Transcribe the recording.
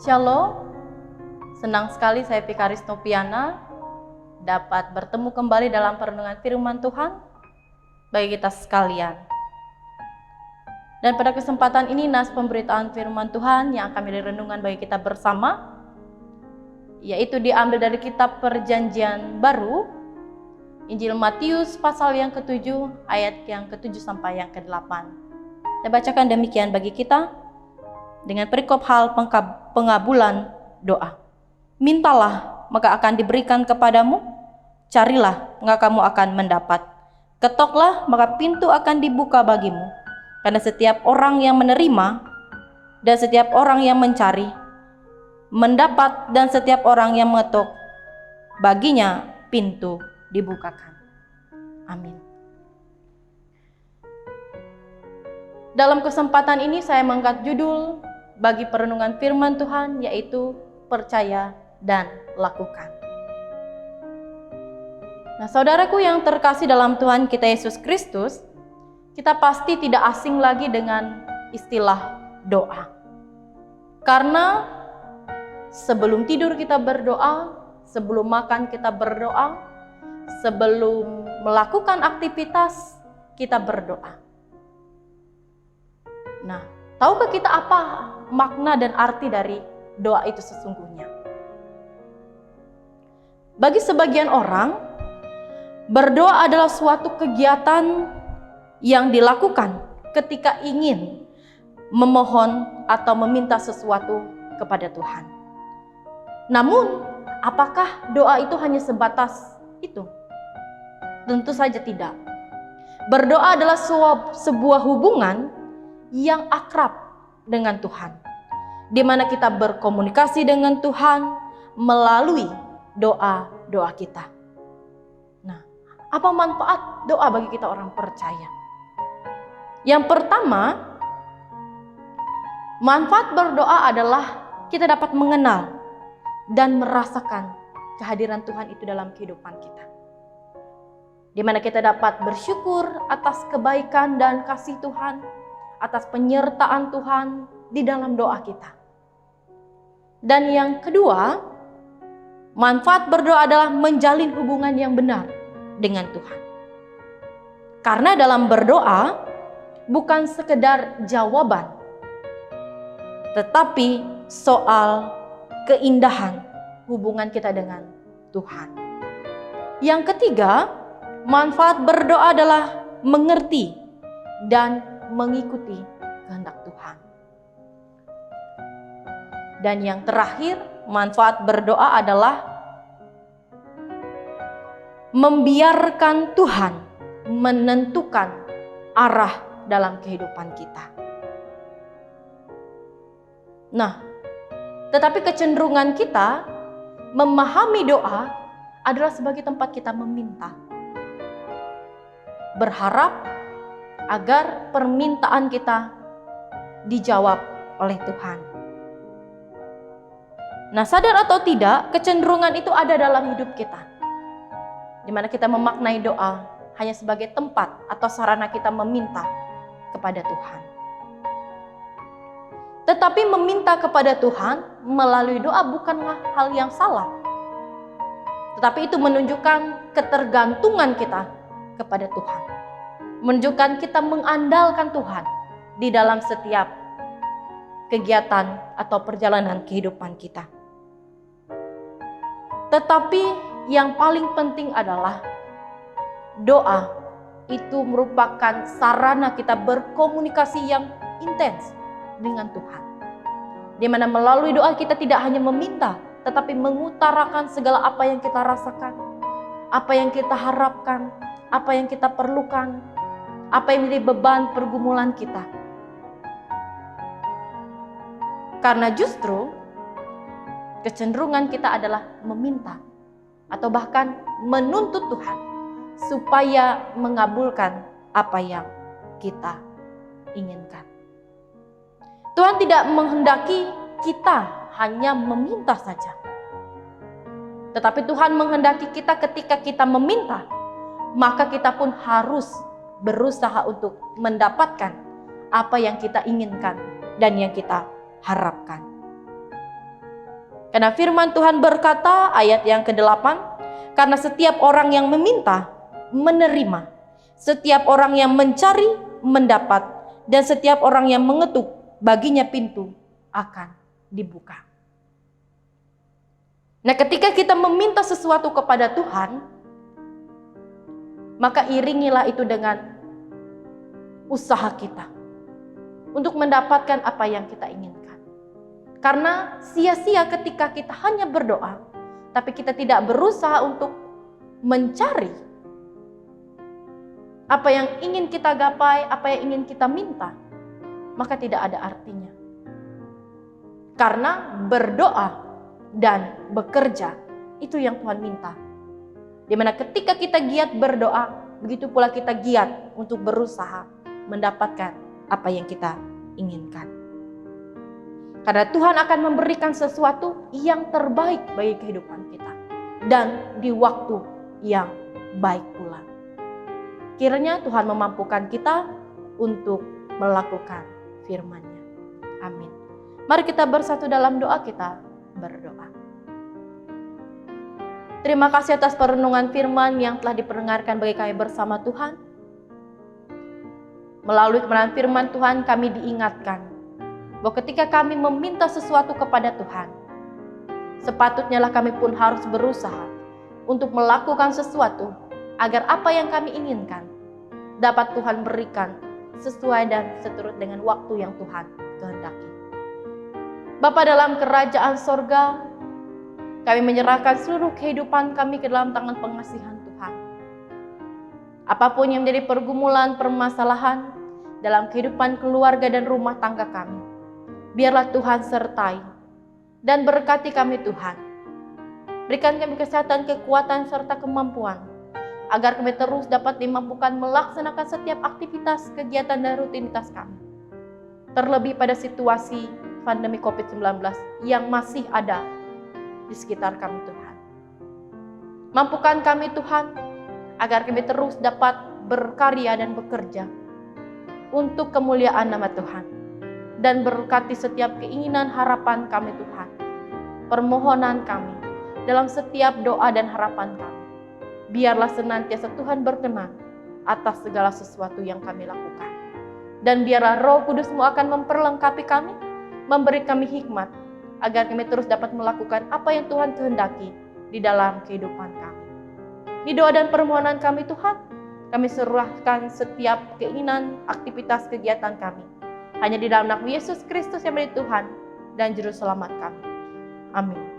Shalom, senang sekali saya Vikaris Nopiana dapat bertemu kembali dalam perenungan firman Tuhan bagi kita sekalian. Dan pada kesempatan ini nas pemberitaan firman Tuhan yang akan menjadi renungan bagi kita bersama, yaitu diambil dari kitab Perjanjian Baru, Injil Matius pasal yang ke-7 ayat yang ke-7 sampai yang ke-8. Saya bacakan demikian bagi kita dengan perikop hal pengabulan doa. Mintalah, maka akan diberikan kepadamu. Carilah, maka kamu akan mendapat. Ketoklah, maka pintu akan dibuka bagimu. Karena setiap orang yang menerima dan setiap orang yang mencari mendapat, dan setiap orang yang mengetuk baginya pintu dibukakan. Amin. Dalam kesempatan ini saya mengangkat judul bagi perenungan firman Tuhan, yaitu percaya dan lakukan. Nah, saudaraku yang terkasih dalam Tuhan kita Yesus Kristus, kita pasti tidak asing lagi dengan istilah doa. Karena sebelum tidur kita berdoa, sebelum makan kita berdoa, sebelum melakukan aktivitas kita berdoa. Nah, tahukah kita apa makna dan arti dari doa itu sesungguhnya? Bagi sebagian orang, berdoa adalah suatu kegiatan yang dilakukan ketika ingin memohon atau meminta sesuatu kepada Tuhan. Namun, apakah doa itu hanya sebatas itu? Tentu saja tidak. Berdoa adalah sebuah hubungan yang akrab dengan Tuhan, di mana kita berkomunikasi dengan Tuhan melalui doa-doa kita. Nah, apa manfaat doa bagi kita orang percaya? Yang pertama, manfaat berdoa adalah kita dapat mengenal dan merasakan kehadiran Tuhan itu dalam kehidupan kita, di mana kita dapat bersyukur atas kebaikan dan kasih Tuhan, atas penyertaan Tuhan di dalam doa kita. Dan yang kedua, manfaat berdoa adalah menjalin hubungan yang benar dengan Tuhan. Karena dalam berdoa bukan sekedar jawaban, tetapi soal keindahan hubungan kita dengan Tuhan. Yang ketiga, manfaat berdoa adalah mengerti dan mengikuti kehendak Tuhan. Dan yang terakhir, manfaat berdoa adalah membiarkan Tuhan menentukan arah dalam kehidupan kita. Nah, tetapi kecenderungan kita memahami doa adalah sebagai tempat kita meminta, berharap agar permintaan kita dijawab oleh Tuhan. Nah, sadar atau tidak, kecenderungan itu ada dalam hidup kita, di mana kita memaknai doa hanya sebagai tempat atau sarana kita meminta kepada Tuhan. Tetapi meminta kepada Tuhan melalui doa bukanlah hal yang salah, tetapi itu menunjukkan ketergantungan kita kepada Tuhan, menunjukkan kita mengandalkan Tuhan di dalam setiap kegiatan atau perjalanan kehidupan kita. Tetapi yang paling penting adalah doa itu merupakan sarana kita berkomunikasi yang intens dengan Tuhan, di mana melalui doa kita tidak hanya meminta, tetapi mengutarakan segala apa yang kita rasakan, apa yang kita harapkan, apa yang kita perlukan, apa yang menjadi beban pergumulan kita. Karena justru kecenderungan kita adalah meminta atau bahkan menuntut Tuhan supaya mengabulkan apa yang kita inginkan. Tuhan tidak menghendaki kita hanya meminta saja, tetapi Tuhan menghendaki kita ketika kita meminta, maka kita pun harus berusaha untuk mendapatkan apa yang kita inginkan dan yang kita harapkan. Karena firman Tuhan berkata, ayat yang ke-8, karena setiap orang yang meminta, menerima. Setiap orang yang mencari, mendapat. Dan setiap orang yang mengetuk, baginya pintu akan dibuka. Nah, ketika kita meminta sesuatu kepada Tuhan, maka iringilah itu dengan usaha kita untuk mendapatkan apa yang kita inginkan. Karena sia-sia ketika kita hanya berdoa, tapi kita tidak berusaha untuk mencari apa yang ingin kita gapai, apa yang ingin kita minta, maka tidak ada artinya. Karena berdoa dan bekerja itu yang Tuhan minta. Dimana ketika kita giat berdoa, begitu pula kita giat untuk berusaha mendapatkan apa yang kita inginkan. Karena Tuhan akan memberikan sesuatu yang terbaik bagi kehidupan kita. Dan di waktu yang baik pula. Kiranya Tuhan memampukan kita untuk melakukan firman-Nya. Amin. Mari kita bersatu dalam doa, kita berdoa. Terima kasih atas perenungan firman yang telah diperdengarkan bagi kami bersama Tuhan. Melalui kebenaran firman Tuhan kami diingatkan bahwa ketika kami meminta sesuatu kepada Tuhan, sepatutnya lah kami pun harus berusaha untuk melakukan sesuatu agar apa yang kami inginkan dapat Tuhan berikan sesuai dan seturut dengan waktu yang Tuhan kehendaki. Bapa dalam kerajaan sorga, kami menyerahkan seluruh kehidupan kami ke dalam tangan pengasihan Tuhan. Apapun yang menjadi pergumulan, permasalahan dalam kehidupan keluarga dan rumah tangga kami, biarlah Tuhan sertai dan berkati kami Tuhan. Berikan kami kesehatan, kekuatan, serta kemampuan, agar kami terus dapat dimampukan melaksanakan setiap aktivitas, kegiatan, dan rutinitas kami. Terlebih pada situasi pandemi COVID-19 yang masih ada di sekitar kami Tuhan. Mampukan kami Tuhan, agar kami terus dapat berkarya dan bekerja untuk kemuliaan nama Tuhan. Dan berkati setiap keinginan harapan kami Tuhan. Permohonan kami dalam setiap doa dan harapan kami. Biarlah senantiasa Tuhan berkenan atas segala sesuatu yang kami lakukan. Dan biarlah Roh Kudus-Mu akan memperlengkapi kami, memberi kami hikmat, agar kami terus dapat melakukan apa yang Tuhan kehendaki di dalam kehidupan kami. Di doa dan permohonan kami Tuhan, kami serahkan setiap keinginan, aktivitas, kegiatan kami. Hanya di dalam nama Yesus Kristus yang menjadi Tuhan dan Juru Selamat kami. Amin.